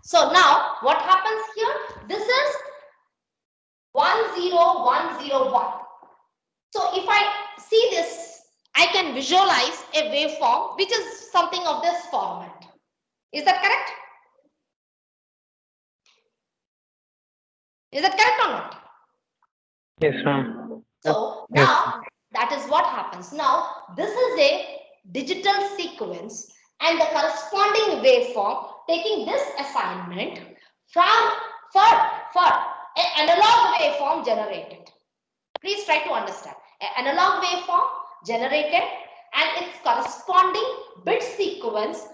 So now what happens here? This is 10101. So if I see this, I can visualize a waveform which is something of this format. Is that correct? Is that correct or not? Yes, ma'am. So Yes. now that is what happens. Now this is a digital sequence and the corresponding waveform taking this assignment from for an analog waveform generated. Please try to understand. An analog waveform generated and its corresponding bit sequence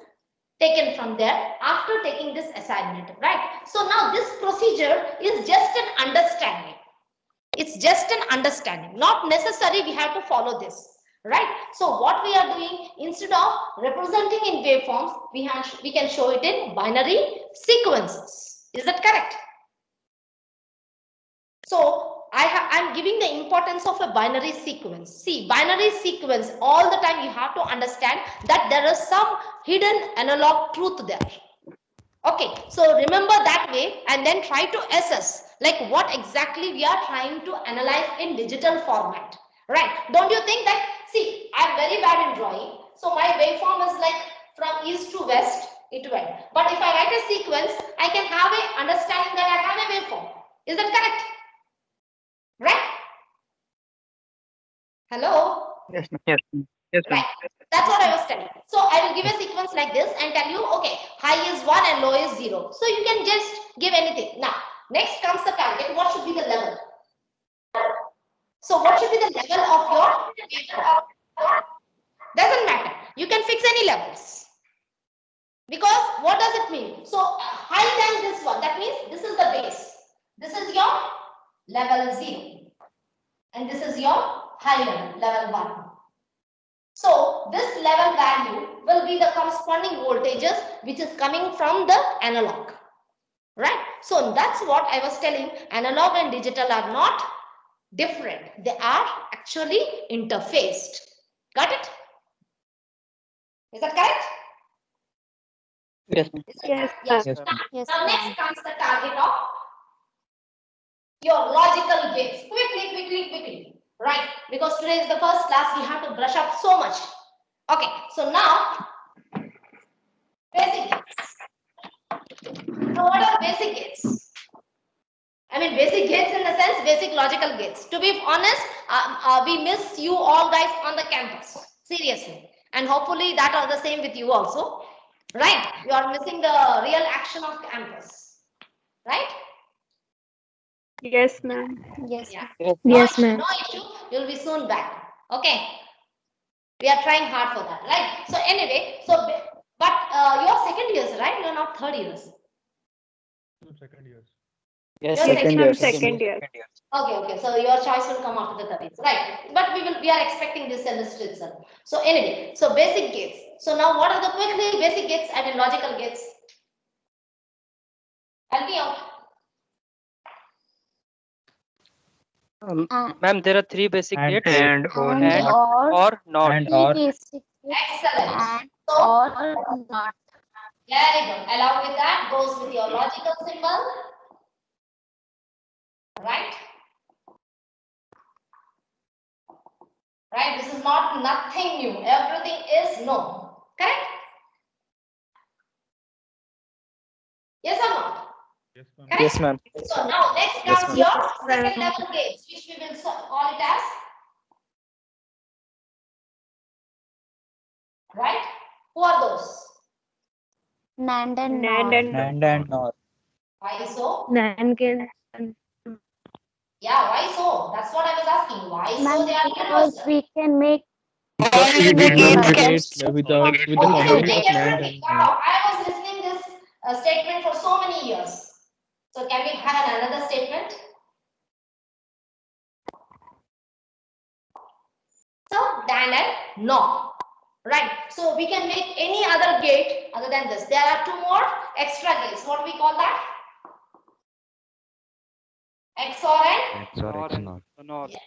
taken from there after taking this assignment, right? So now this procedure is just an understanding. It's just an understanding, not necessary we have to follow this, right? So what we are doing, instead of representing in waveforms, we can show it in binary sequences. Is that correct? So I'm giving the importance of a binary sequence. See, binary sequence, all the time you have to understand that there is some hidden analog truth there. Okay, so remember that way and then try to assess like what exactly we are trying to analyze in digital format, right? Don't you think that, see, I'm very bad in drawing, so my waveform is like from east to west, it went. But if I write a sequence, I can have a understanding that I have a waveform. Is that correct? Right? Hello? Yes, ma'am. Yes, ma'am. Yes, ma'am. Right. That's what I was telling. So I will give a sequence like this and tell you, okay, high is 1 and low is 0. So you can just give anything. Now, next comes the target. What should be the level? So what should be the level of your waveform? Doesn't matter. You can fix any levels. Because what does it mean? So higher than this one, that means this is the base. This is your level 0. And this is your high level 1. So this level value will be the corresponding voltages which is coming from the analog, right? So that's what I was telling, analog and digital are not different. They are actually interfaced. Got it? Is that correct? Yes, ma'am. Yes, Yes. Yes, ma'am. Now next comes the target of your logical gates. Quickly. Right? Because today is the first class, we have to brush up so much. Okay, so now basic gates. So what are basic gates? I mean basic gates in the sense basic logical gates. To be honest, we miss you all guys on the campus. Seriously. And hopefully that are the same with you also. Right? You are missing the real action of campus. Right? yes, ma'am. Yes. Yeah. Yes, ma'am. No issue. You'll be soon back. Okay. We are trying hard for that. Right? So anyway, but you're second years, right? You're not third years. Second years. Yes, You're second Yes, year. ma'am. Second year. Okay. So your choice will come after the 30s, right? But we are expecting this semester itself. So anyway, so basic gates. So now what are the quickly basic gates? I mean logical gates. Help me out. Ma'am, there are three basic gates. And or And not. Or not. And three or. basic Excellent. and So or not. very good. Along with that goes with your logical symbol, right? Right. This is not nothing new. Everything is known. Correct? Yes or not? Yes, ma'am. Correct? Yes, ma'am. So now next Yes, comes ma'am. your Yes, ma'am. second level gates, which we will call it as, right? Who are those? NAND and NAND NOR. And or. Why so? NAND gates. Yeah, why so? That's what I was asking. Why so Ma'am, they are because universal? we can make We did multiple not gates gates with the from with the Okay, you single combination make of gate. NAND everything. and Wow, I was listening this statement for so many years. So can we have another statement? So NAND and NOR. Right. So we can make any other gate other than this. There are two more extra gates. What do we call that? XOR and Or not. yes.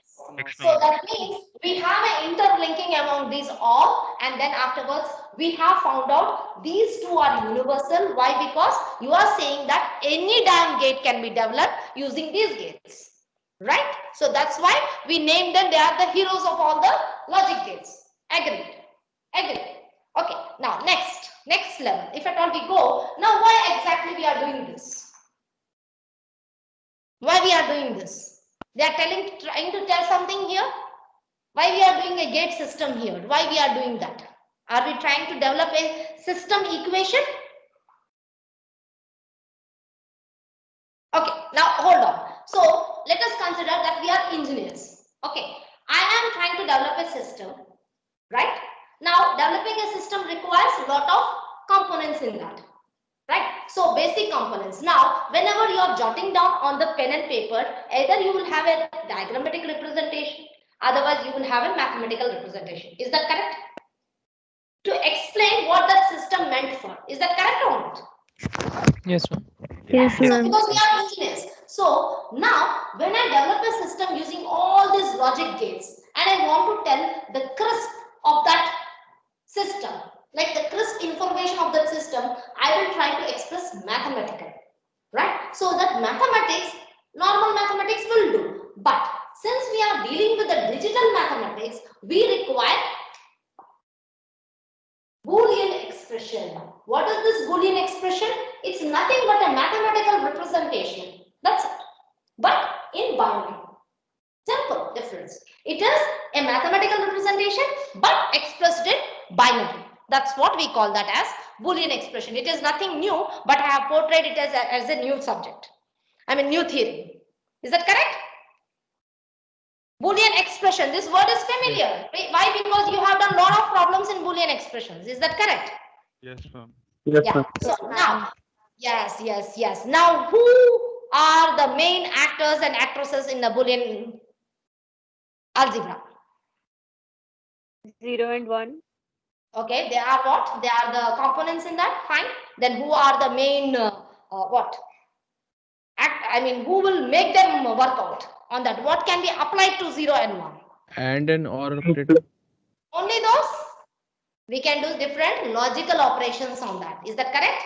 So that means we have an interlinking among these all, and then afterwards we have found out these two are universal. Why? Because you are saying that any damn gate can be developed using these gates, right? So that's why we named them. They are the heroes of all the logic gates. Agreed. Agreed. Okay. Now next level. If at all we go, now why exactly we are doing this? Why we are doing this? They are trying to tell something here. Why we are doing a gate system here? Why we are doing that? Are we trying to develop a system equation? Okay, now hold on. So let us consider that we are engineers. Okay, I am trying to develop a system, right? Now developing a system requires a lot of components in that. Right, so basic components. Now whenever you are jotting down on the pen and paper, either you will have a diagrammatic representation, otherwise you will have a mathematical representation. Is that correct? To explain what that system meant for. Is that correct or not? Yes, ma'am. Yes, So ma'am. because we are engineers. So now when I develop a system using all these logic gates and I want to tell the crisp of that system, like the crisp information of that system, I will try to express mathematically, right? So that mathematics, normal mathematics will do. But since we are dealing with the digital mathematics, we require Boolean expression. What is this Boolean expression? It's nothing but a mathematical representation. That's it. But in binary. Simple difference. It is a mathematical representation but expressed in binary. That's what we call that as Boolean expression. It is nothing new, but I have portrayed it as a new subject. I mean new theory. Is that correct? Boolean expression. This word is familiar. Why? Because you have done a lot of problems in Boolean expressions. Is that correct? Yes, ma'am. Yes, Yeah. ma'am. So now, yes. Now, who are the main actors and actresses in the Boolean algebra? 0 and 1. Okay, they are what? They are the components in that. Fine. Then who are the main what? Who will make them work out on that? What can be applied to 0 and 1? And an or operator. Only those? We can do different logical operations on that. Is that correct?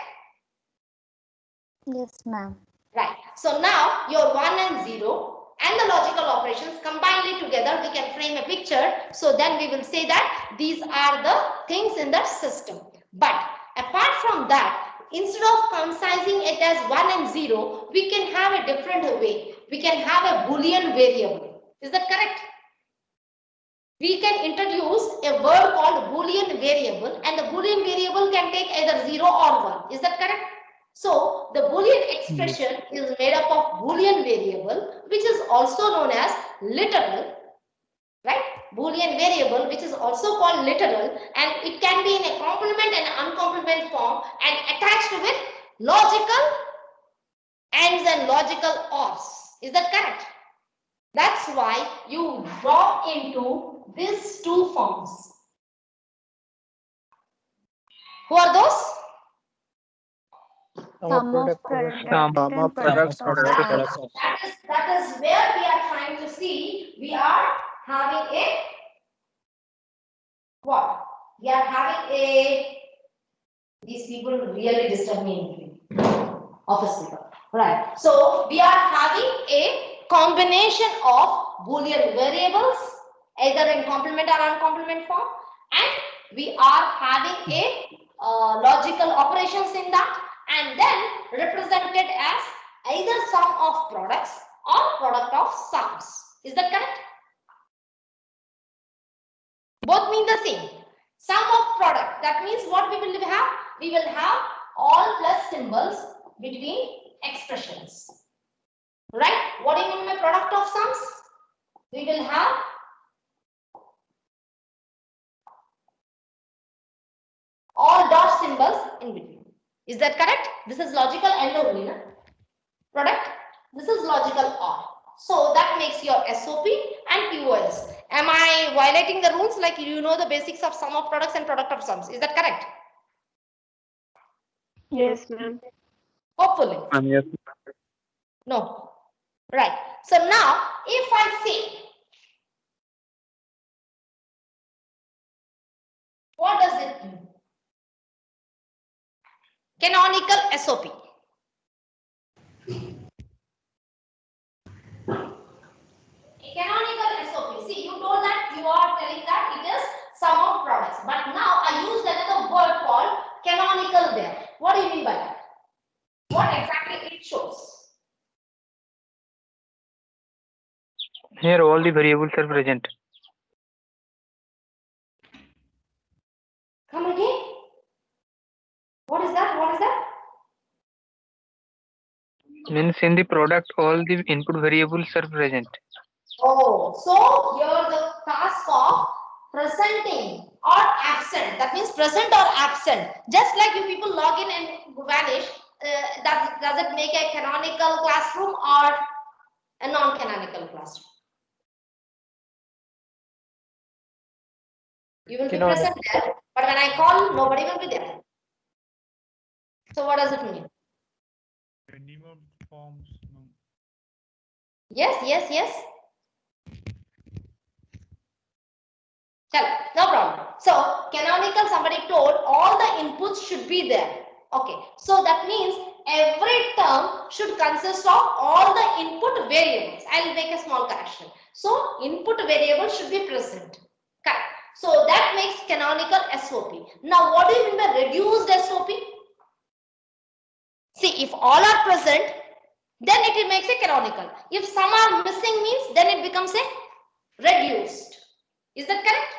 Yes, ma'am. Right. So now your 1 and 0 and the logical operations combinedly together, we can frame a picture. So then we will say that these are the things in that system. But apart from that, instead of concising it as 1 and 0, we can have a different way. We can have a Boolean variable. Is that correct? We can introduce a word called Boolean variable, and the Boolean variable can take either 0 or 1. Is that correct? So the Boolean expression is made up of Boolean variable, which is also known as literal, right? Boolean variable, which is also called literal, and it can be in a complement and uncomplement form and attached with logical ands and logical ors. Is that correct? That's why you draw into these two forms. Who are those? Sum of product Sum and of product products, of products. sums. That is where we are trying to see. We are having a what? We are having a. These people really disturb me in office people. Right. So we are having a combination of Boolean variables, either in complement or uncomplement form, and we are having a logical operations in that, and then represented as either sum of products or product of sums. Is that correct? Both mean the same. Sum of product. That means what we will have? We will have all plus symbols between expressions. Right? What do you mean by product of sums? We will have all dot symbols in between. Is that correct? This is logical and only product. This is logical or. So that makes your SOP and POS. Am I violating the rules? Like you know the basics of sum of products and product of sums. Is that correct? Yes, ma'am. Hopefully. Yes. No. Right. So now if I say What does it mean? Canonical SOP. Canonical SOP. See, you told that you are telling that it is sum of products. But now I used another word called canonical there. What do you mean by that? What exactly it shows? Here all the variables are present. Come again. What is that? What is that? Means in the product all the input variables are present. Oh, so here the task of presenting or absent. That means present or absent. Just like you people log in and vanish. Does it make a canonical classroom or a non-canonical classroom? You will be Canonical. present there, but when I call, nobody will be there. So what does it mean? Minimum forms. No. Yes, yes, yes. No problem. So canonical, somebody told all the inputs should be there. Okay, so that means every term should consist of all the input variables. I'll make a small correction. So input variables should be present. Correct. So that makes canonical SOP. Now what do you mean by reduced SOP? See, if all are present, then it makes a canonical. If some are missing means then it becomes a reduced. Is that correct?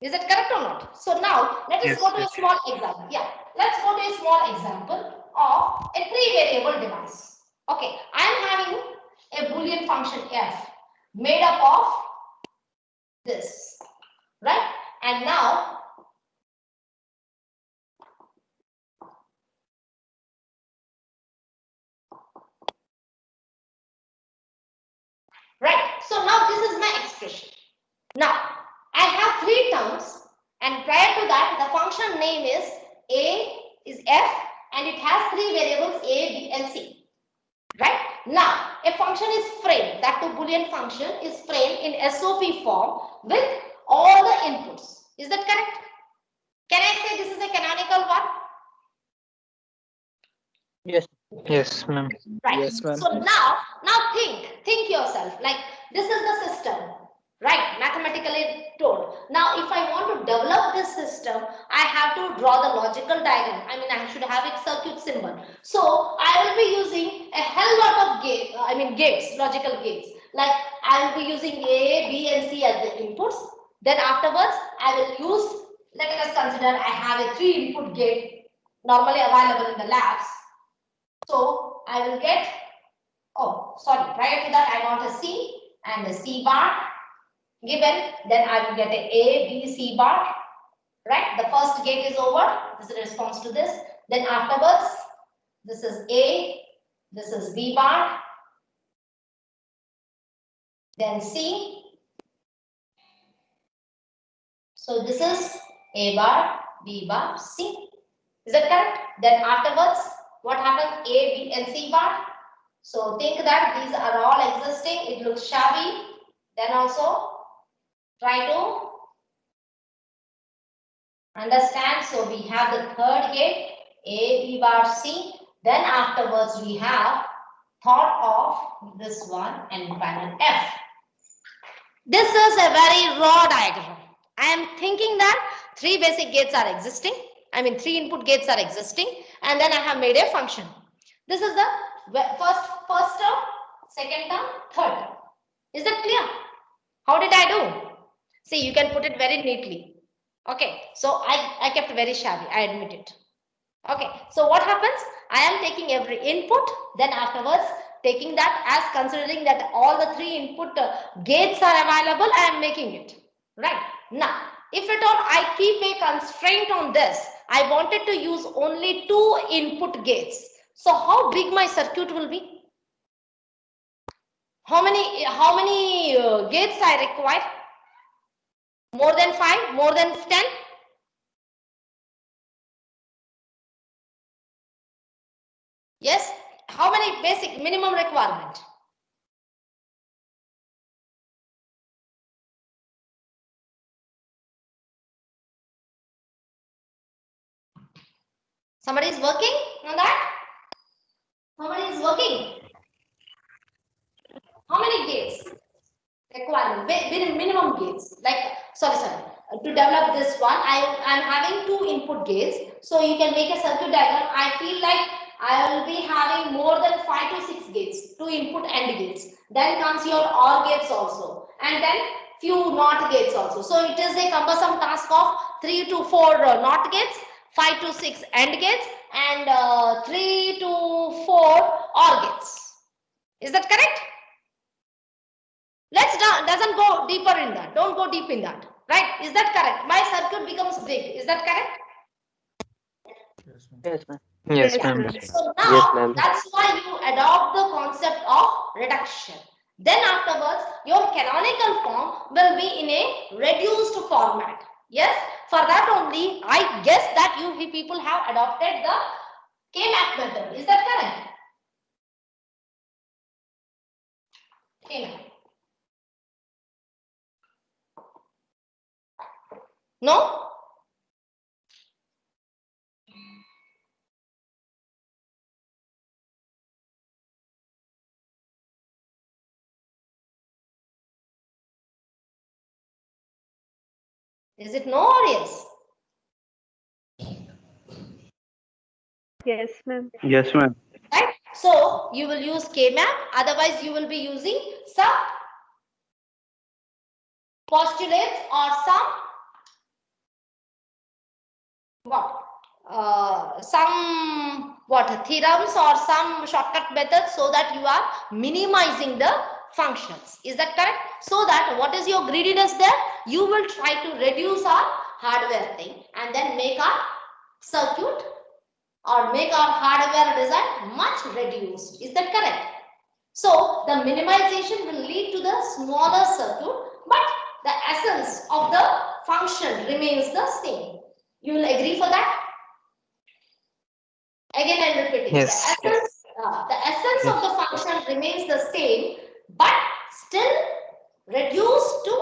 Is that correct or not? So now let us Yes, go to a yes. small example. Yeah, let's go to a small example of a three variable device. Okay, I am having a Boolean function f made up of this, right? And now right. So now this is my expression. Now I have three terms, and prior to that, the function name is a is f, and it has three variables a, b, and c. Right now, a function is framed. That too, Boolean function is framed in SOP form with all the inputs. Is that correct? Can I say this is a canonical one? Yes. Yes, ma'am. Right. Yes, ma'am. So now think yourself. Like this is the system, right? Mathematically told. Now, if I want to develop this system, I have to draw the logical diagram. I mean, I should have its circuit symbol. So I will be using a hell lot of gates, logical gates. Like I will be using A, B, and C as the inputs. Then afterwards, I will use. Let us consider I have a 3-input gate normally available in the labs. So I will get, oh, sorry, prior to that, I want a C and a C bar given. Then I will get a B, C bar, right? The first gate is over. This is a response to this. Then afterwards, this is A, this is B bar, then C. So this is A bar, B bar, C. Is that correct? Then afterwards, what happens? A, B, and C bar. So think that these are all existing. It looks shabby. Then also try to understand. So we have the third gate A, B bar, C. Then afterwards we have thought of this one and final F. This is a very raw diagram. I am thinking that three basic gates are existing. I mean, three input gates are existing, and then I have made a function. This is the first term, second term, third term. Is that clear? How did I do? See, you can put it very neatly. Okay, so I kept very shabby, I admit it. Okay, so what happens? I am taking every input, then afterwards taking that as considering that all the three input gates are available, I am making it. Right. Now, if at all I keep a constraint on this, I wanted to use only 2 input gates. So how big my circuit will be? How many gates I require? More than 5? More than 10? Yes. How many basic minimum requirement? Somebody is working on that? Somebody is working. How many gates? Requirement, minimum gates. Like, sorry. To develop this one, I'm having 2 input gates. So you can make a circuit diagram. I feel like I will be having more than 5 to 6 gates, 2 input AND gates. Then comes your OR gates also, and then few NOT gates also. So it is a cumbersome task of 3 to 4 NOT gates, 5 to 6 AND gates, and 3 to 4 OR gates. Is that correct? Doesn't go deeper in that. Don't go deep in that. Right? Is that correct? My circuit becomes big. Is that correct? Yes, ma'am. Yes, ma'am. Yes, Yes, ma'am. ma'am. So Yes, now ma'am. that's why you adopt the concept of reduction. Then afterwards, your canonical form will be in a reduced format. Yes, for that only, I guess that you people have adopted the K-map method. Is that correct? K-map. No? Is it no or yes? Yes, ma'am. Yes, ma'am. Right? So you will use K-map, otherwise you will be using some postulates or some theorems or some shortcut methods, so that you are minimizing the functions. Is that correct? So that what is your greediness there? You will try to reduce our hardware thing and then make our circuit or make our hardware design much reduced. Is that correct? So the minimization will lead to the smaller circuit, but the essence of the function remains the same. You will agree for that? Again, I'm repeating. Yes. The essence of the function remains the same, but still reduced to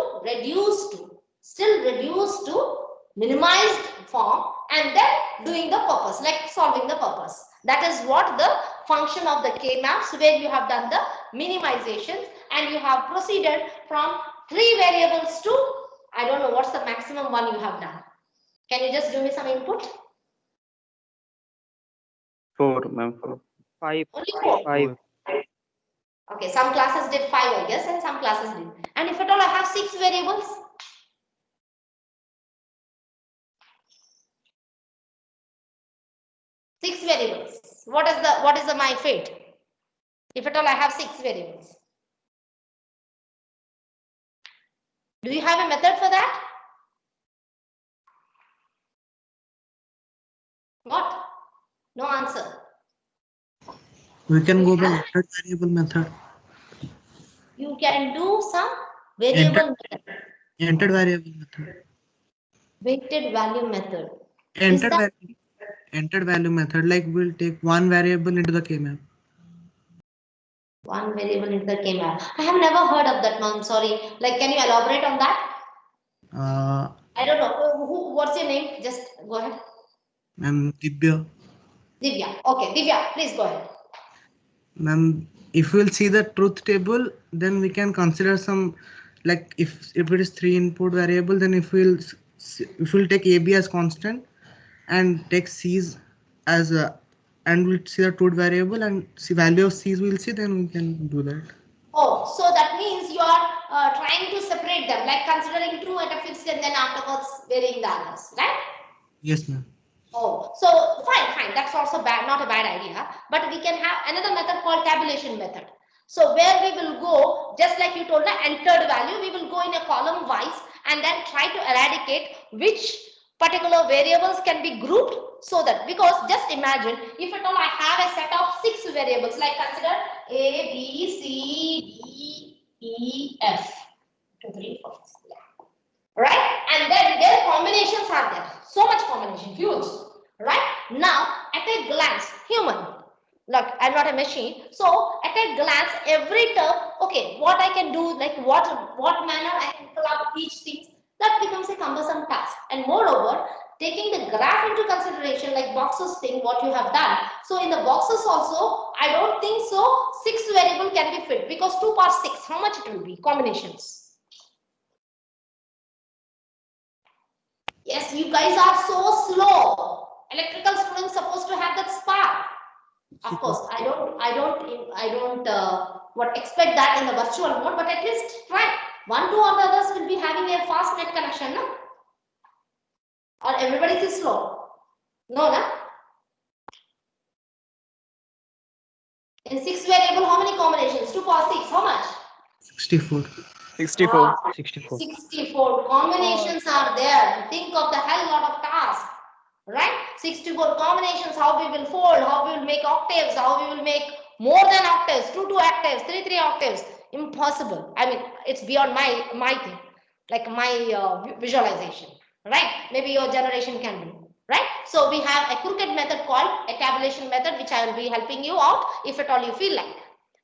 minimized form, and then doing the purpose, like solving the purpose. That is what the function of the K-maps, where you have done the minimizations and you have proceeded from 3 variables to, I don't know what's the maximum one you have done. Can you just give me some input? 4, ma'am. 5. Only 4. 5. Okay, some classes did 5, I guess, and some classes did. And if at all I have 6 variables, what is the my fate? If at all I have 6 variables, do you have a method for that? What? No answer. We can go by entered variable method. You can do some variable method, Entered variable method. weighted value method. Is that Entered value method, like we'll take one variable into the K-map. one variable into the K-map? I have never heard of that, ma'am. Sorry. Like, can you elaborate on that? I don't know. What's your name? Just go ahead. Ma'am, Divya. Divya. Okay, Divya, please go ahead. Ma'am, if we'll see the truth table, then we can consider some, like if it is 3 input variable, then if we'll take AB as constant and take C's as a, and we'll see the truth variable and see value of C's we'll see, then we can do that. Oh, so that means you are trying to separate them, like considering 2 at a fixed and then afterwards varying the others, right? Yes, ma'am. Oh, so fine. That's also not a bad idea. But we can have another method called tabulation method. So where we will go, just like you told, the entered value, we will go in a column wise and then try to eradicate which particular variables can be grouped, so that, because just imagine if at all I have a set of 6 variables, like consider A, B, C, D, E, F. 2, 3, 4, 6. Right? And then their combinations are there. So much combination, huge. Right? Now, at a glance, human. Look, I'm not a machine. So, at a glance, every term, okay, what I can do, like what manner I can club each thing, that becomes a cumbersome task. And moreover, taking the graph into consideration, like box boxes thing what you have done. So in the boxes also, I don't think so 6 variable can be fit, because 2 power 6, how much it will be? Combinations. Yes, you guys are so slow. Electrical students supposed to have that spark. Of course, I don't what expect that in the virtual mode, but at least try. 1, 2 or the others will be having a fast net connection, no? Or everybody is slow? No, na? In 6 variable, how many combinations? 2 power 6, how much? 64. 64. 64. 64 combinations are there. Think of the hell lot of tasks, right? 64 combinations, how we will fold, how we will make octaves, how we will make more than octaves, 2 octaves, 3 octaves. Impossible. I mean, it's beyond my thing, like my visualization, right? Maybe your generation can do, right? So we have a crooked method called a tabulation method, which I will be helping you out if at all you feel like,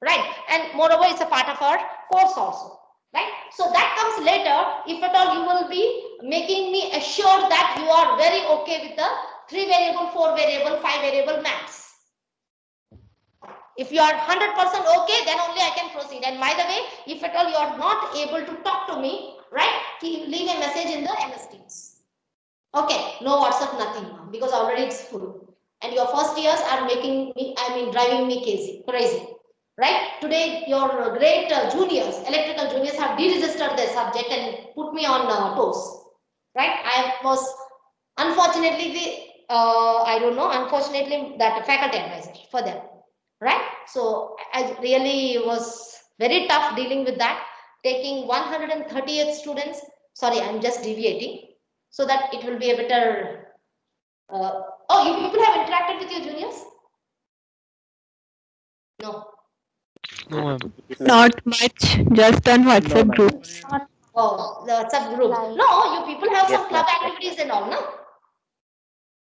right? And moreover, it's a part of our course also, right? So that comes later. If at all you will be making me assure that you are very okay with the 3 variable, 4 variable, 5 variable maths. If you are 100% okay, then only I can proceed. And by the way, if at all you are not able to talk to me, right, leave a message in the MS Teams. Okay, no WhatsApp, nothing now, because already it's full. And your first years are making me, driving me crazy. Right? Today, your great juniors, electrical juniors, have deregistered their subject and put me on toes. Right? I was unfortunately, I don't know, unfortunately, that faculty advisor for them. Right? So I really was very tough dealing with that, taking 138 students. Sorry, I'm just deviating so that it will be a better. Oh, you people have interacted with your juniors? No. No, ma'am. Not much, just on WhatsApp groups. Oh, the WhatsApp groups. Like, No, you people have Yes, some club ma'am. activities and all, no?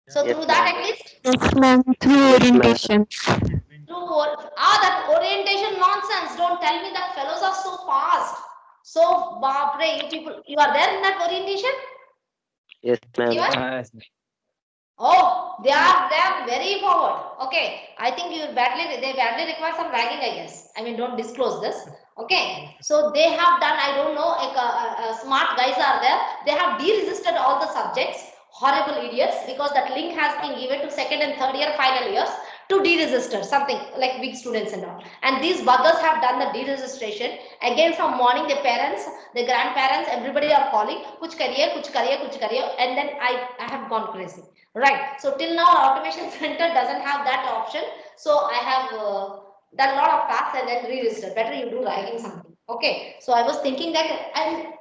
So Yes, through that ma'am. at least, Yes, ma'am, through orientation. that orientation nonsense. Don't tell me that fellows are so fast. So, Bapre, you people, you are there in that orientation? Yes, ma'am. Even? Oh, they are very forward. Okay, I think they badly require some ragging, I guess. I mean, don't disclose this. Okay, so they have done, I don't know, like smart guys are there. They have deregistered all the subjects. Horrible idiots, because that link has been given to second and third year final years to deregister something like big students and all. And these buggers have done the deregistration. Again, from morning, the parents, the grandparents, everybody are calling, kuch kariye, and then I have gone crazy. Right. So till now, our automation center doesn't have that option. So I have done a lot of tasks and then re-register. Better you do writing something. Okay. So I was thinking that I'm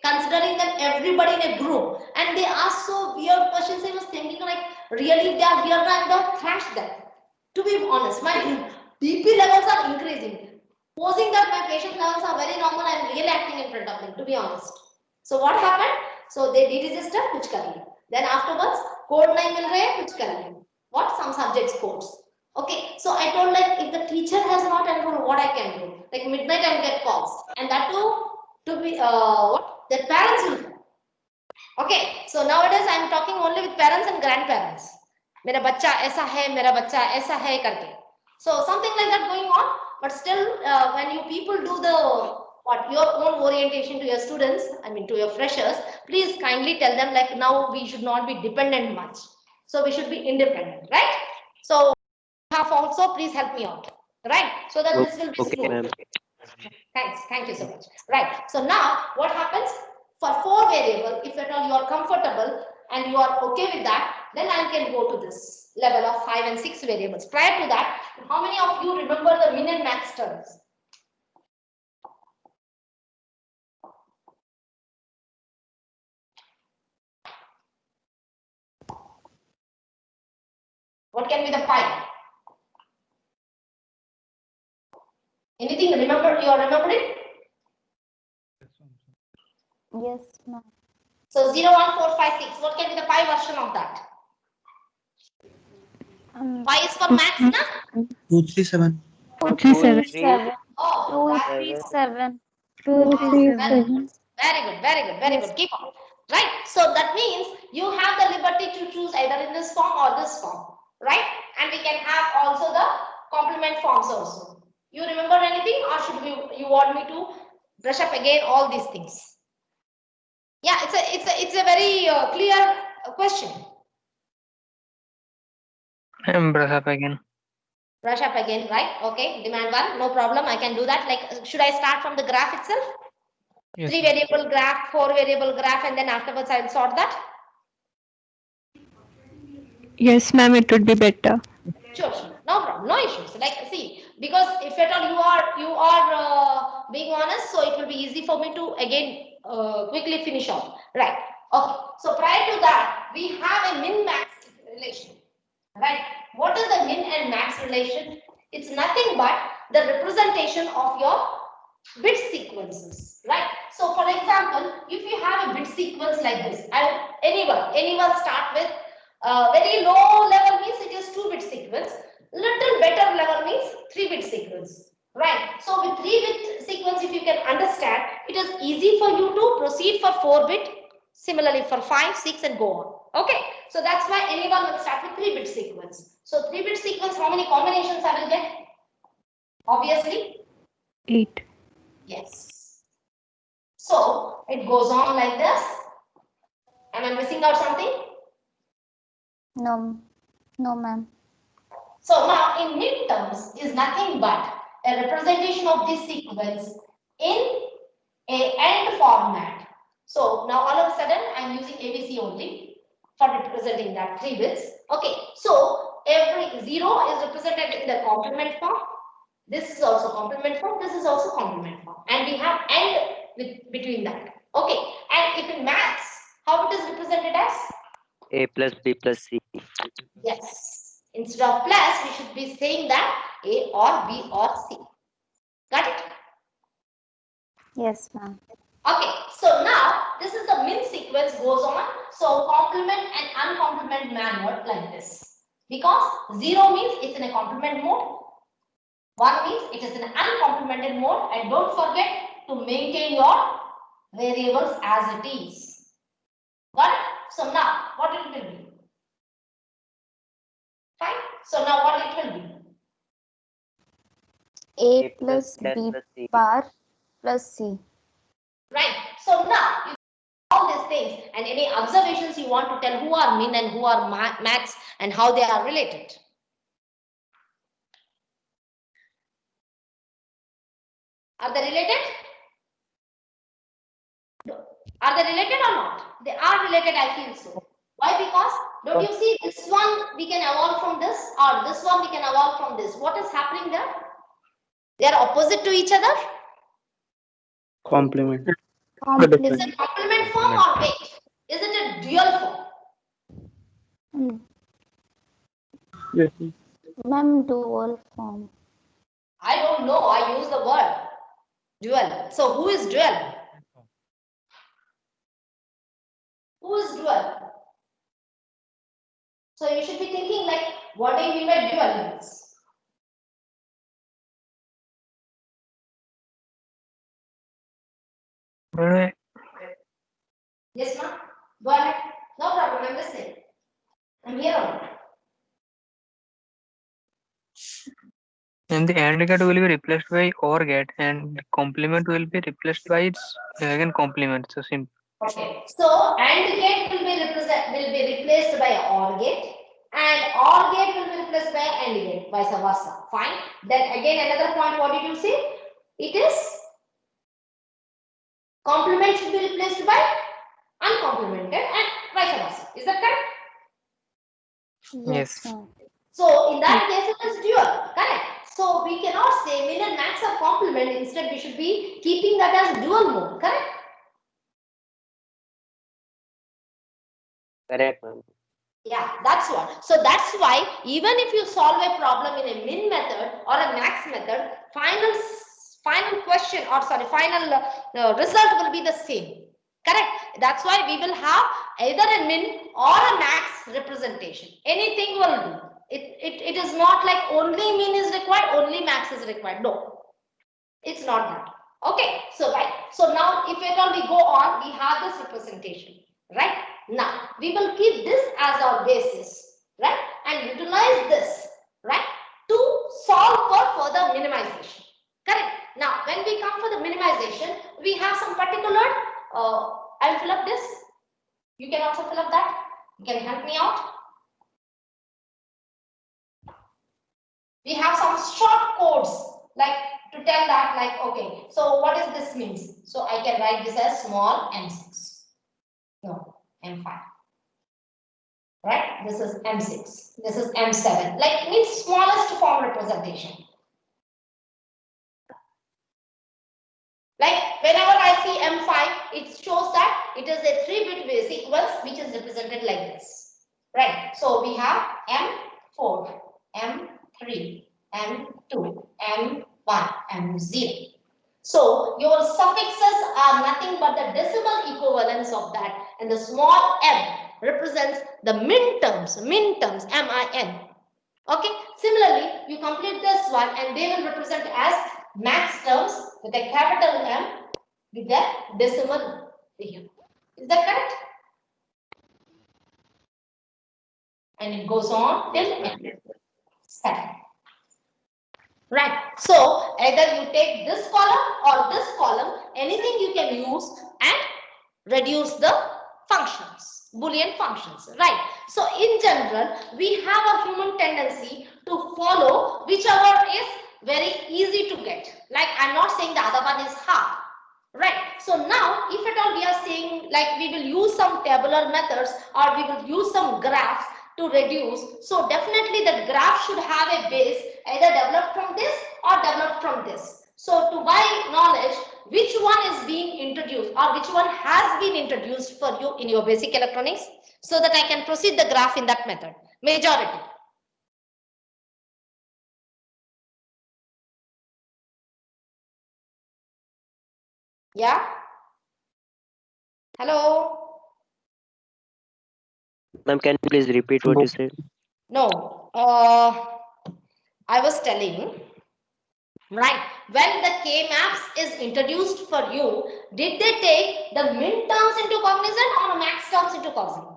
considering that everybody in a group, and they ask so weird questions. I was thinking like, really, they are here and they'll thrash them. To be honest, my DP levels are increasing. Posing that my patient levels are very normal, I'm really acting in front of them, to be honest. So what happened? So they deregister, kuch kariye. Then afterwards, code nahi mil rahe, kuch kariye. What? Some subjects codes. Okay, so I told like if the teacher has not enrolled, what I can do? Like midnight I'll get calls, and that too to be what? The parents will come. Okay, so nowadays I'm talking only with parents and grandparents. मेरा बच्चा ऐसा है, मेरा बच्चा ऐसा है करके. So something like that going on, but still when you people do the your own orientation to your students, I mean to your freshers, please kindly tell them like now we should not be dependent much. So we should be independent, right? So half also please help me out, right? So that this will be Okay, smooth. ma'am. Thank you so much. Right. So now what happens for 4 variable, if at all you are comfortable and you are okay with that, then I can go to this level of 5 and 6 variables. Prior to that, how many of you remember the min and max terms? What can be the pi? Anything remember? You are remembering? yes, ma'am. So 0, 1, 4, 5, 6. What can be the pi version of that? Pi is for max, na? 237. 237. Oh, 237. 237. very good. Very good. Yes. Keep on. right? So that means you have the liberty to choose either in this form or this form, right? And we can have also the complement forms also. You remember anything, or should you want me to brush up again all these things? Yeah, it's a very clear question. Brush up again. Brush up again, right? Okay, demand one, no problem. I can do that. Like, should I start from the graph itself? Yes. 3 variable graph, 4 variable graph, and then afterwards I'll sort that. Yes, ma'am, it would be better. Sure, no problem, no issues. Like, see, because if at all you are being honest, so it will be easy for me to again quickly finish off. Right. Okay. So prior to that, we have a min-max relation. Right. What is the min and max relation? It's nothing but the representation of your bit sequences, right? So for example, if you have a bit sequence like this, and anyone start with very low level means it is 2-bit sequence, little better level means 3-bit sequence, right? So with 3-bit sequence, if you can understand, it is easy for you to proceed for 4-bit, similarly for 5, 6 and go on. Okay, so that's why anyone will start with 3-bit sequence. So 3-bit sequence, how many combinations I will get? Obviously 8. yes. So it goes on like this. Am I missing out something? No, no, ma'am. So now in min terms is nothing but a representation of this sequence in a AND format. So now all of a sudden I'm using ABC only for representing that 3 bits. Okay, so every 0 is represented in the complement form. This is also complement form. This is also complement form, and we have AND between that. Okay, and if in maths, how it is represented as? A plus B plus C. Yes. Instead of plus, we should be saying that A or B or C. Got it? Yes, ma'am. Okay, so now this is the min sequence goes on. So complement and uncomplement manner like this. Because 0 means it's in a complement mode. 1 means it is in an uncomplemented mode, and don't forget to maintain your variables as it is. Got it? So now what it will be? Fine. So now what it will be? A plus B C. bar plus C. Right. So now you all these things, and any observations you want to tell who are min and who are max and how they are related. Are they related? Are they related or not? They are related, I feel so. Why? Because don't you see this one we can evolve from this, or this one we can evolve from this. What is happening there? They are opposite to each other. Complement. Is it complement form or wait? Is it a dual form? Yes. Ma'am, dual form. I don't know. I use the word dual. So who is dual? Who is dual? So you should be thinking like, what do you mean by dual means? Yes, ma'am. Go ahead. No problem. I'm listening. I'm here only. And the AND gate will be replaced by OR gate, and the complement will be replaced by its again complement. So simple. Okay. So AND gate will be replaced by OR gate, and OR gate will be replaced by AND gate, vice versa. Fine. Then again another point. What did you say? It is complement should be replaced by uncomplemented and vice versa. Is that correct? Yes. Ma'am. So in that case it is dual, correct? So we cannot say min and max are complement. Instead we should be keeping that as dual mode, correct? Correct, ma'am. Yeah, that's what. So that's why even if you solve a problem in a min method or a max method, final question or sorry, final result will be the same. Correct. That's why we will have either a min or a max representation. Anything will do. It is not like only min is required, only max is required. No, it's not that. Okay. So right. So now if at all we go on, we have this representation. right? Now we will keep this as our basis, right, and utilize this, right, to solve for further minimization. Correct. Now when we come for the minimization, we have some particular, I'll fill up this. You can also fill up that. You can help me out. We have some short codes like to tell that, like, okay, so what is this means? So I can write this as small m6. No, m5. Right? This is m6. This is m7. Like, means smallest form representation. Like whenever I see m5, it shows that it is a 3-bit sequence which is represented like this. Right? So we have m4, m3, m2, m1, m0. So your suffixes are nothing but the decimal equivalents of that, and the small m represents the min terms, min, okay. Similarly, you complete this one and they will represent as max terms with a capital M with the decimal here. Is that correct? And it goes on till n7. Right. So either you take this column or this column, anything you can use and reduce the functions, Boolean functions, right? So in general, we have a human tendency to follow whichever is very easy to get. Like, I'm not saying the other one is hard, right? So now, if at all we are saying like we will use some tabular methods or we will use some graphs to reduce, so definitely the graph should have a base either developed from this or developed from this. So to my knowledge, which one is being introduced or which one has been introduced for you in your basic electronics, so that I can proceed the graph in that method? Majority. Yeah. Hello. Ma'am, can you please repeat what you said? No. I was telling, right, when the K maps is introduced for you, did they take the min terms into cognizant or max terms into cognizant?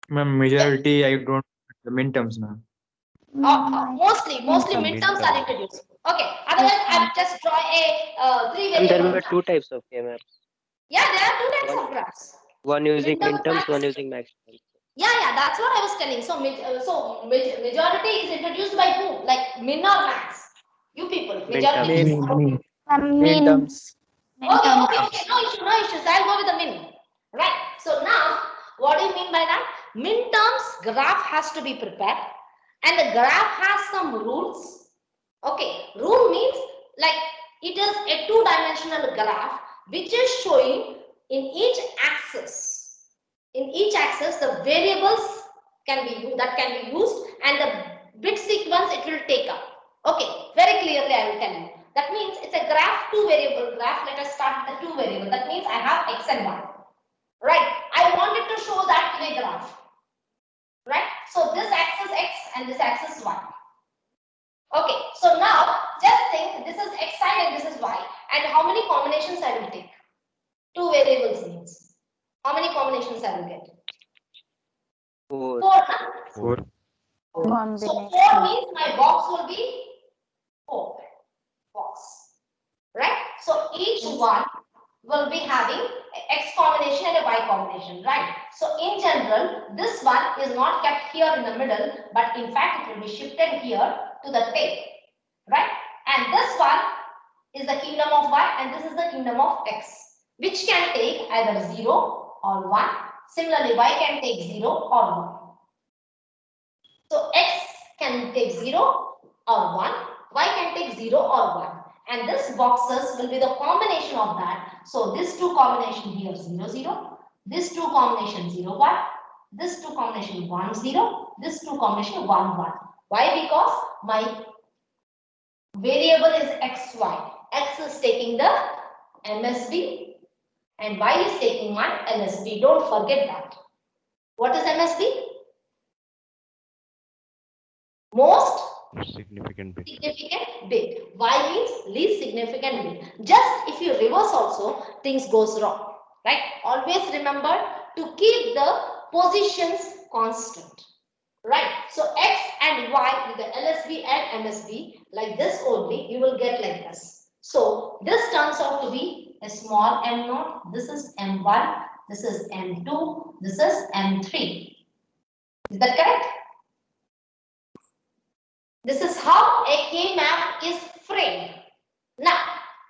Ma'am, majority I don't the min terms, ma'am. Mostly min terms are introduced. Okay, otherwise I'll just draw a 3 And there variable were graph. two types of K-maps. Yeah, there are 2 types One, of graphs. one using Min min terms, max. one using max terms. Yeah, that's what I was telling. So, majority is introduced by who? Like min or max? You people, Min majority. terms. Min terms. Okay, no issues. I'll go with the min. Right. So now, what do you mean by that? Min terms graph has to be prepared, and the graph has some rules. Okay, rule means like it is a 2-dimensional graph which is showing in each axis. In each axis, the variables can be used, and the bit sequence it will take up. Okay, very clearly I will tell you. That means it's a graph, 2-variable graph. Let us start with the 2-variable. That means I have x and y. Right. I wanted to show that in a graph. Right. So this axis x and this axis y. Okay. So now just think this is x side and this is y. And how many combinations I will take? 2 variables means. How many combinations I will get? 4. 4. Huh? 4. So 4 means my box will be 4 box, right? So each one will be having x combination and a y combination, right? So in general, this one is not kept here in the middle, but in fact it will be shifted here to the tail, right? And this one is the kingdom of y and this is the kingdom of x, which can take either 0 or 1. Similarly, y can take 0 or 1. So x can take 0 or 1, y can take 0 or 1. And this boxes will be the combination of that. So this 2 combination here 0, 0, this 2 combination 0, 1, this 2 combination 1, 0, this 2 combination 1, 1. Why? Because my variable is xy. X is taking the MSB and y is taking my LSB. Don't forget that. What is MSB? Most significant bit. Y means least significant bit. Just if you reverse also, things goes wrong, right? Always remember to keep the positions constant, right? So X and Y with the LSB and MSB like this only, you will get like this. So this turns out to be a small m naught. This is m1, this is m2, this is m3. Is that correct? This is how a K map is framed. Now,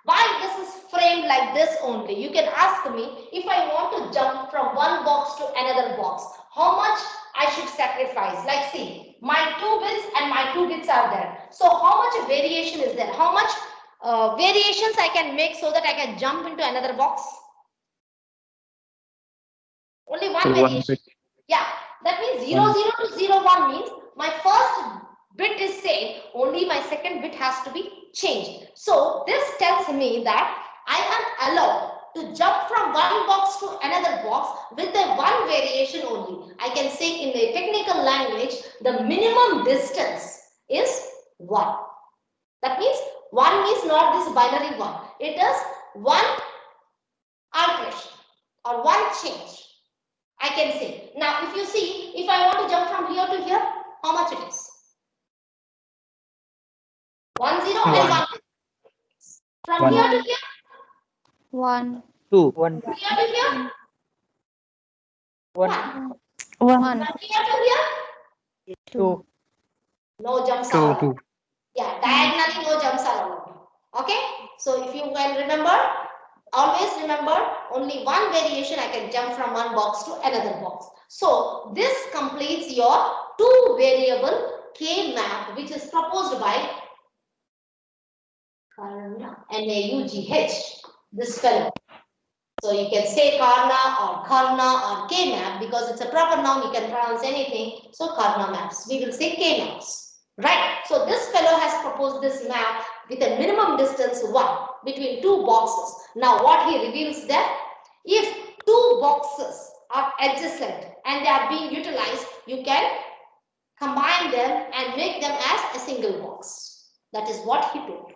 why this is framed like this only? You can ask me, if I want to jump from one box to another box, how much I should sacrifice? Like, see, my 2 bits and my 2 bits are there. So how much variation is there? How much variations I can make so that I can jump into another box? Only one variation. Yeah, that means 0, 0 to 0, 1 means my first bit is same, only my second bit has to be changed. So this tells me that I am allowed to jump from one box to another box with a one variation only. I can say in a technical language, the minimum distance is 1. That means 1 is not this binary 1. It is one alteration or one change. I can say. Now, if you see, if I want to jump from here to here, how much it is? 1, 0 and 1. From here to here, 1. 2. 1. here to here, 1. 1. 1. From here to here, 2. no jumps are allowed. Yeah, diagonally no jumps are allowed. Okay, so if you can remember, always remember only one variation I can jump from one box to another box. So this completes your 2 variable K map, which is proposed by Naugh, this fellow. So you can say Karna or K map because it's a proper noun, you can pronounce anything. So Karna maps, we will say K maps, right? So this fellow has proposed this map with a minimum distance 1 between 2 boxes. Now what he reveals that if 2 boxes are adjacent and they are being utilized, you can combine them and make them as a single box. That is what he told.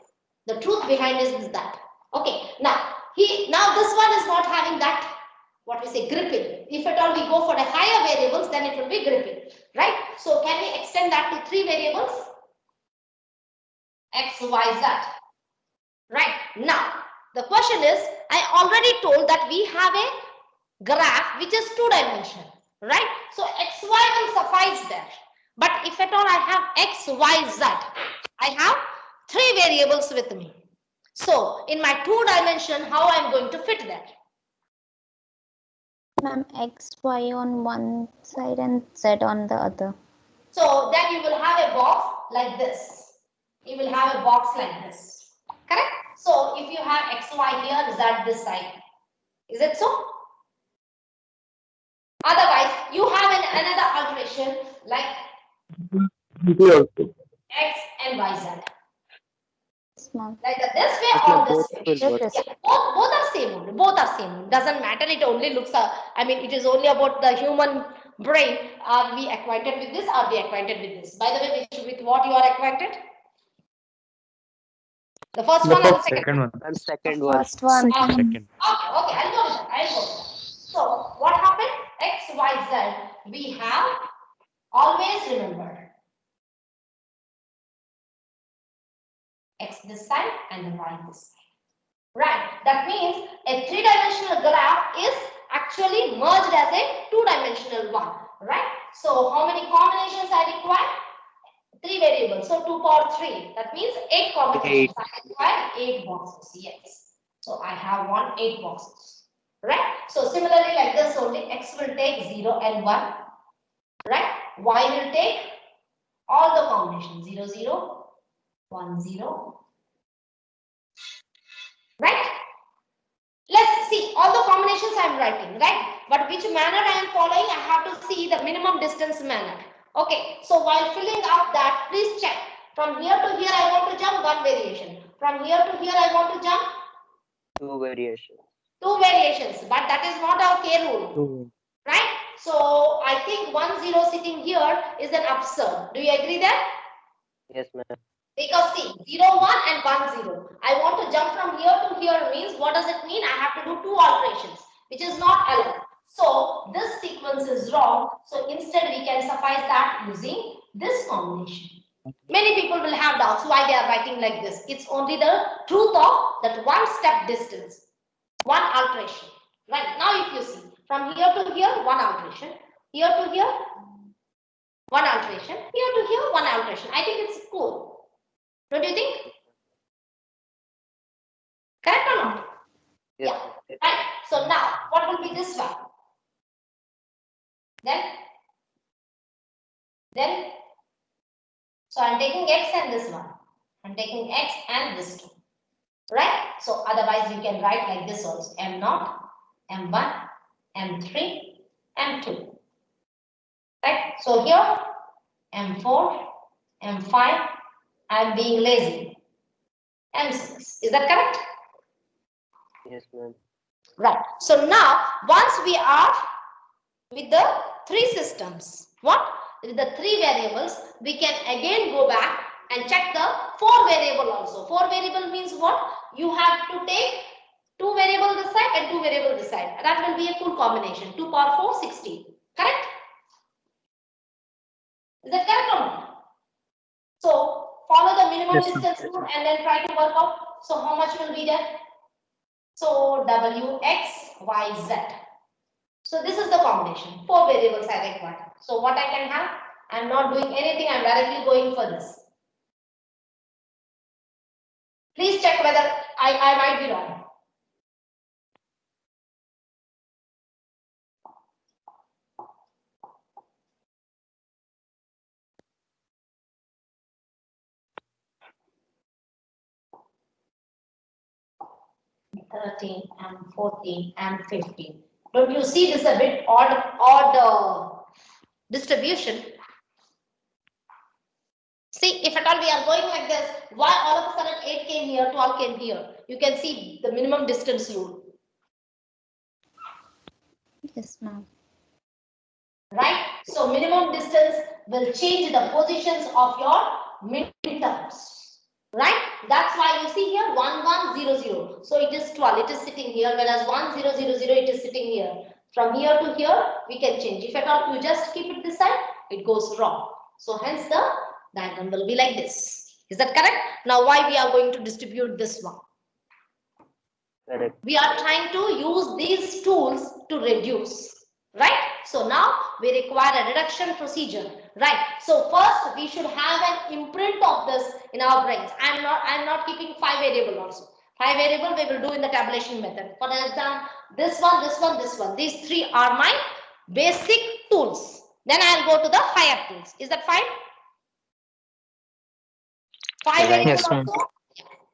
The truth behind this is that. Okay, now this one is not having that, what we say, gripping. If at all we go for the higher variables, then it will be gripping, right? So can we extend that to 3 variables? X, Y, Z. Right. Now, the question is, I already told that we have a graph which is 2-dimensional, right? So X, Y will suffice there. But if at all I have X, Y, Z, I have 3 variables with me. So in my 2 dimension, how I am going to fit that? Ma'am, X, Y on one side and Z on the other. So then you will have a box like this. You will have a box like this. Correct? So if you have X, Y here, Z this side. Is it so? Otherwise, you have another alteration like X and Y, Z. Yes, ma'am. Like this way Yes, or ma'am, this both way. will Yes, work. yes. Yeah, both are same only. Both are same only. Doesn't matter. It only looks. I mean, it is only about the human brain. Are we acquainted with this? Are we acquainted with this? By the way, with what you are acquainted? The first one or the second? Second one. And The second one. first one. Second. Okay, I'll go with that. I'll go with that. So what happened? X, Y, Z. We have always remembered X this side and the Y this side. Right. That means a 3-dimensional graph is actually merged as a 2-dimensional one. Right. So how many combinations I require? 3 variables. So 2 power 3. That means 8 combinations. 8. I require 8 boxes. Yes. So I have 8 boxes. Right. So similarly like this only, X will take 0 and 1. Right. Y will take all the combinations 0, 0, 1, 0. Right. Let's see all the combinations I am writing, right? But which manner I am following, I have to see the minimum distance manner. Okay, so while filling up that, please check. From here to here, I want to jump 1 variation. From here to here, I want to jump 2 variations. 2 variations. But that is not our K rule, right? So I think 1, 0 sitting here is an absurd. Do you agree there? Yes, ma'am. Because see, 0, 1 and 1, 0. I want to jump from here to here means what does it mean? I have to do 2 alterations. which is not allowed. So this sequence is wrong. So instead we can suffice that using this combination. Many people will have doubts why they are writing like this. It's only the truth of that one step distance, one alteration. Right now, if you see from here to here, one alteration, here to here, one alteration, here to here, one alteration. I think it's cool. Don't you think? Correct or not? Yes, Yeah. ma'am. Right. So now, what will be this one? Then. So I'm taking x and this one. I'm taking x and this two. Right? So otherwise you can write like this also. M0, M1, M3, M2. Right? So here M4, M5, I'm being lazy. M6. Is that correct? Yes, ma'am. Right. So now once we are with the three systems, what? With the three variables, we can again go back and check the four variable also. Four variable means what? You have to take two variable this side and two variable this side. That will be a full combination. 2 power 4, 16. Correct? Is that correct or not? So follow the minimum Yes, ma'am. distance rule and then try to work out. So how much will be there? So W, X, Y, Z. So this is the combination. Four variables I require. So what I can have? I'm not doing anything. I'm directly going for this. Please check whether I might be wrong. $13 and $14 and $15. Don't you see this a bit odd distribution? See, if at all we are going like this, why all of a sudden 8 came here, 12 came here? You can see the minimum distance rule. Yes, ma'am. Right? So minimum distance will change the positions of your midterms. Right? That's why you see here 1, 1, 0, 0. So it is 12. It is sitting here, whereas 1, 0, 0, 0, it is sitting here. From here to here, we can change. If at all you just keep it this side, it goes wrong. So hence the diagram will be like this. Is that correct? Now why we are going to distribute this one? Correct. We are trying to use these tools to reduce. Right? So now we require a reduction procedure. Right? So first we should have an imprint of this in our brains. I'm not keeping 5 variable also. 5 variable we will do in the tabulation method. For example, this one, this one, this one. These three are my basic tools. Then I'll go to the higher tools. Is that fine? 5 Right. variable Yes, ma'am. also.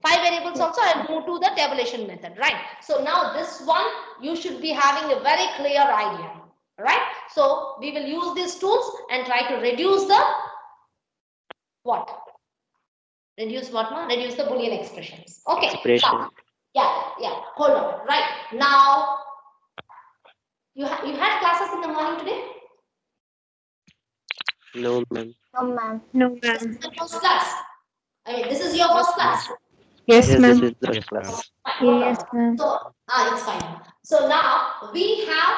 5 variables also, I'll move to the tabulation method, right? So now this one, you should be having a very clear idea, right? So we will use these tools and try to reduce the what? Reduce what, ma? Reduce the Boolean expressions. Okay. Expression. Now, yeah. Hold on. Right now, you had classes in the morning today. No, ma'am. No, ma'am. No, This is ma'am. the first class. I mean, this is your first class. Yes, Yes, this ma'am. is the class. Fine, hold on. Yes, ma'am. So, it's fine. So now we have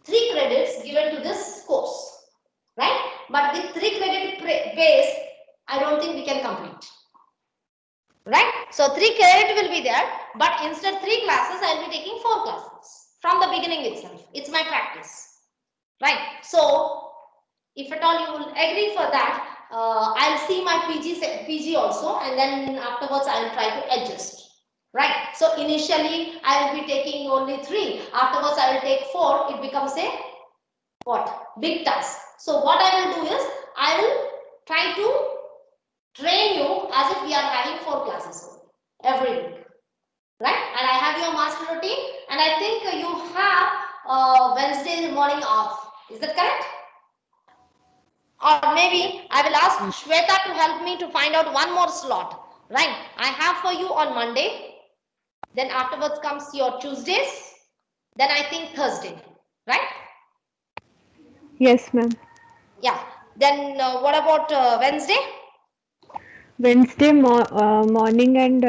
3 credits given to this course, right? But the 3 credit base, I don't think we can complete, right? So 3 credit will be there, but instead 3 classes, I'll be taking 4 classes from the beginning itself. It's my practice, right? So if at all you will agree for that, I'll see my PG also, and then afterwards I'll try to adjust. Right. So initially I will be taking only 3. Afterwards I will take 4. It becomes a what? Big task. So what I will do is I will try to train you as if we are having 4 classes every week. Right? And I have your master routine, and I think you have Wednesday morning off. Is that correct? Or maybe I will ask Shweta to help me to find out one more slot. Right? I have for you on Monday. Then afterwards comes your Tuesdays. Then I think Thursday. Right? Yes, ma'am. Yeah. Then what about Wednesday? Wednesday morning and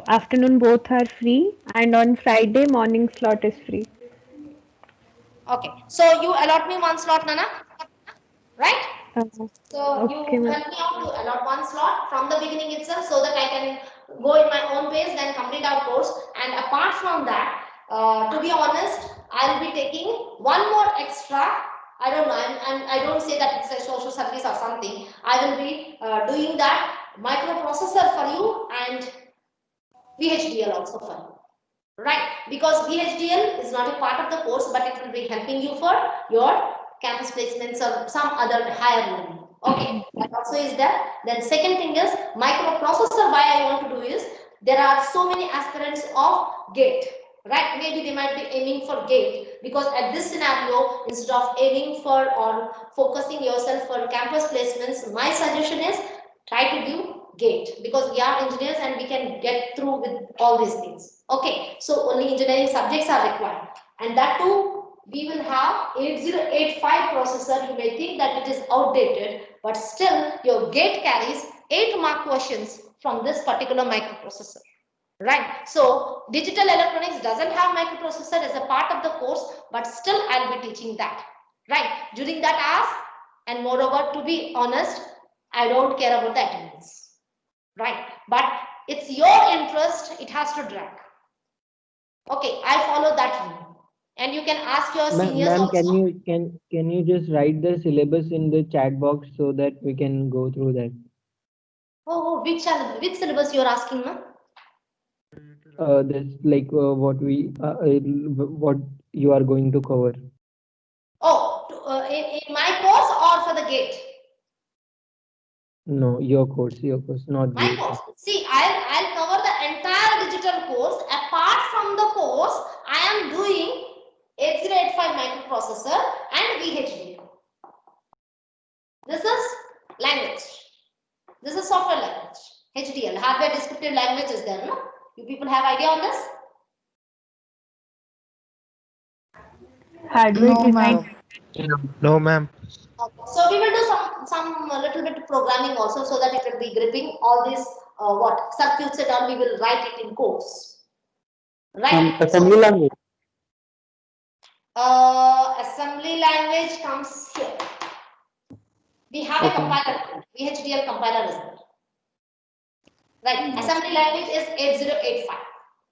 afternoon both are free, and on Friday morning slot is free. Okay, so you allot me one slot, Nana, right? Uh, So you okay, ma'am. help me out to allot one slot from the beginning itself so that I can go in my own pace, then complete our course. And apart from that, to be honest, I'll be taking one more extra. I don't know, I don't say that it's a social service or something. I will be doing that microprocessor for you and VHDL also for you. Right, because VHDL is not a part of the course, but it will be helping you for your campus placements or some other higher learning. Okay, that also is there. Then second thing is microprocessor. Why I want to do is there are so many aspirants of GATE. Right, maybe they might be aiming for GATE because at this scenario, instead of aiming for or focusing yourself for campus placements, my suggestion is try to do GATE because we are engineers and we can get through with all these things. Okay, so only engineering subjects are required, and that too we will have 8085 processor. You may think that it is outdated, but still your GATE carries 8-mark questions from this particular microprocessor. Right, so digital electronics doesn't have microprocessor as a part of the course, but still I'll be teaching that. Right, during that hours, and moreover, to be honest, I don't care about the attendance. Right, but it's your interest, it has to drag. Okay, I follow that rule, and you can ask your seniors Ma'am, can also. you just write the syllabus in the chat box so that we can go through that? Which syllabus you are asking, ma'am? This like what you are going to cover. Oh, in my course or for the GATE? No, your course, not My GATE. course. See, I'll cover the entire digital course. Apart from the course, I am doing 8085 microprocessor and VHDL. This is language. This is software language. HDL, hardware descriptive language is there, no? You people have idea on this? Hardware No, design. ma'am. No, ma'am. Okay. So we will do some little bit programming also so that it will be gripping all these what circuits and all. We will write it in codes, right? Assembly So language. assembly language comes here. We have a Okay. compiler, VHDL compiler is there. Right, assembly language is 8085.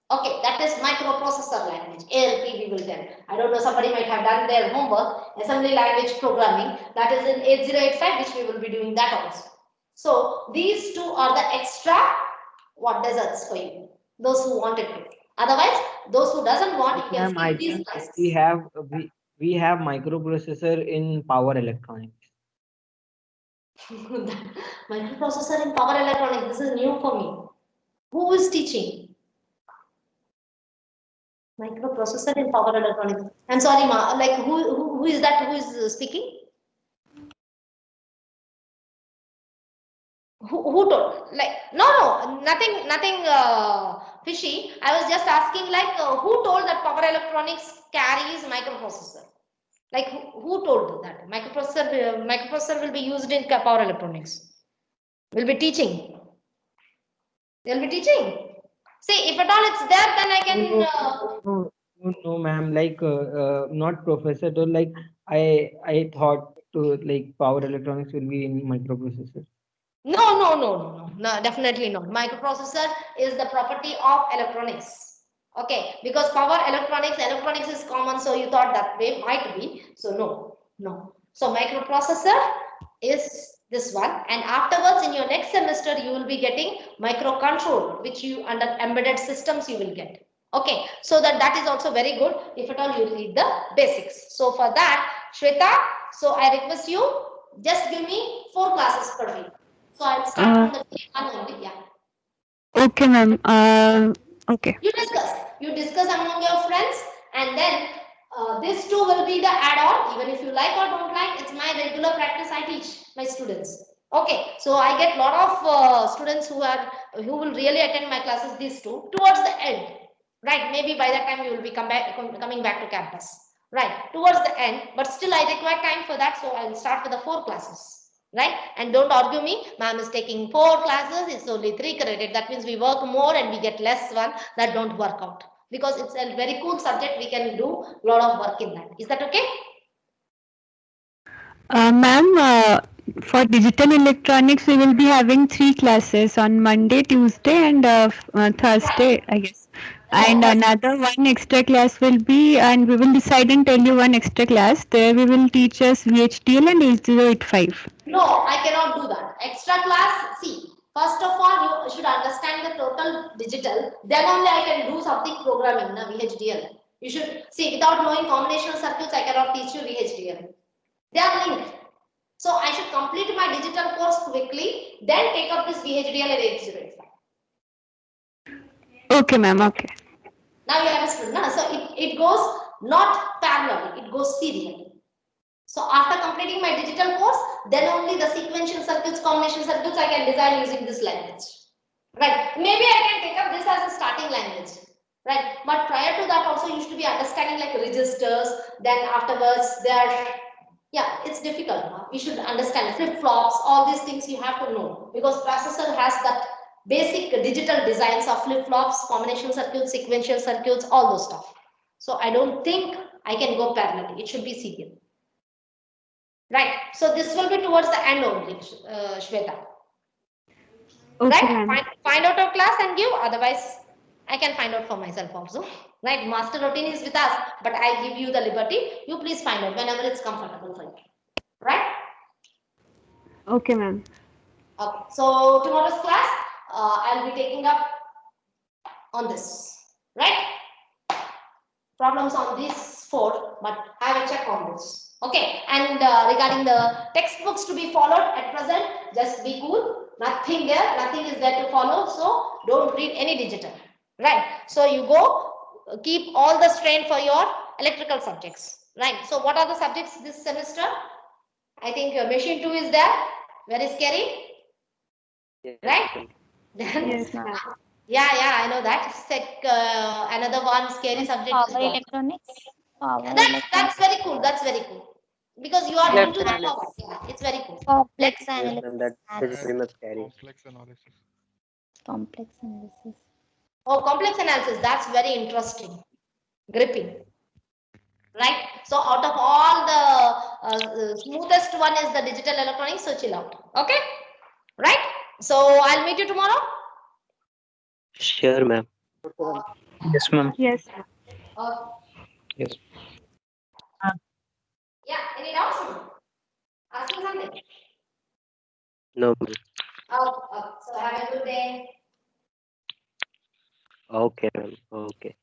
Okay, that is microprocessor language, ALP we will tell. I don't know, somebody might have done their homework, assembly language programming, that is in 8085, which we will be doing that also. So these two are the extra what deserts for you, those who wanted to. Otherwise, those who doesn't want, you can Ma'am, I skip these think classes. we have microprocessor in power electronics. Microprocessor in power electronics, this is new for me. Who is teaching? Microprocessor in power electronics. I'm sorry, ma. Like who is that? Who is speaking? Who told? Like nothing fishy. I was just asking like who told that power electronics carries microprocessor? Like who told that microprocessor will be used in power electronics? Will be teaching. They'll be teaching. See, if at all it's there, then I can. No, ma'am. Like not professor told. Like I thought to like power electronics will be in microprocessor. No, definitely not. Microprocessor is the property of electronics. Okay, because power electronics is common, so you thought that way might be. So no. So microprocessor is this one, and afterwards in your next semester you will be getting microcontrol, which you under embedded systems you will get. Okay, so that is also very good if at all you read the basics. So for that, Shweta, so I request you just give me 4 classes per week. So I'll start Uh, from the day one only. Yeah. okay, ma'am. Okay. You discuss among your friends, and then this too will be the add-on. Even if you like or don't like, it's my regular practice. I teach my students. Okay, so I get lot of students who will really attend my classes. These two towards the end, right? Maybe by that time you will be coming back to campus, right? Towards the end, but still I require time for that, so I'll start with the 4 classes. Right? And don't argue me, ma'am is taking 4 classes, it's only 3 credit. That means we work more and we get less one. That don't work out. Because it's a very cool subject, we can do a lot of work in that. Is that okay? Ma'am, for digital electronics, we will be having 3 classes on Monday, Tuesday, and Thursday, I guess. And another one extra class will be, and we will decide and tell you one extra class. There we will teach us VHDL and 8085. No, I cannot do that. Extra class, see, first of all, you should understand the total digital. Then only I can do something programming, na, VHDL. You should see, without knowing combinational circuits, I cannot teach you VHDL. They are linked. So I should complete my digital course quickly, then take up this VHDL and 8085. Okay, ma'am. Okay. Now you understood, na? So it goes not parallel, it goes serially. So after completing my digital course, then only the sequential circuits, combination circuits I can design using this language. Right? Maybe I can take up this as a starting language. Right? But prior to that also you should be understanding like registers, then afterwards there, yeah, it's difficult. Huh? You should understand flip-flops, all these things you have to know because processor has that basic digital designs of flip-flops, combination circuits, sequential circuits, all those stuff. So I don't think I can go parallel. It should be serial. Right. So this will be towards the end only, Shweta. Okay, Right? ma'am. Find out of class and give. Otherwise, I can find out for myself also. Right? Master routine is with us, but I give you the liberty. You please find out whenever it's comfortable for you. Right? Okay, ma'am. Okay. So tomorrow's class, I'll be taking up on this. Right? Problems on these 4, but have a check on this. Okay, and regarding the textbooks to be followed at present, just be cool. Nothing there, nothing is there to follow. So don't read any digital. Right. So you go keep all the strain for your electrical subjects. Right. So what are the subjects this semester? I think machine 2 is there. Very scary. Yes, Right. ma'am. Then Yes, ma'am. yeah, I know that. Another one scary subject is Power what? electronics. Power That's electronics. very cool. That's very cool. Because you are Yes, into the ma'am. power. Yeah, it's very cool. Complex Let's Yes, analysis. ma'am. That is Maths. very much scary. Complex analysis. Complex analysis. oh complex analysis. That's very interesting. Gripping. Right? So out of all the smoothest one is the digital electronics, so chill out. Okay? Right? So I'll meet you tomorrow. Sure, ma'am. Uh, Yes, ma'am. Yes. uh, Yes. yeah, any doubts? Asking something? No, ma'am. So have a good day. Okay, ma'am. Okay.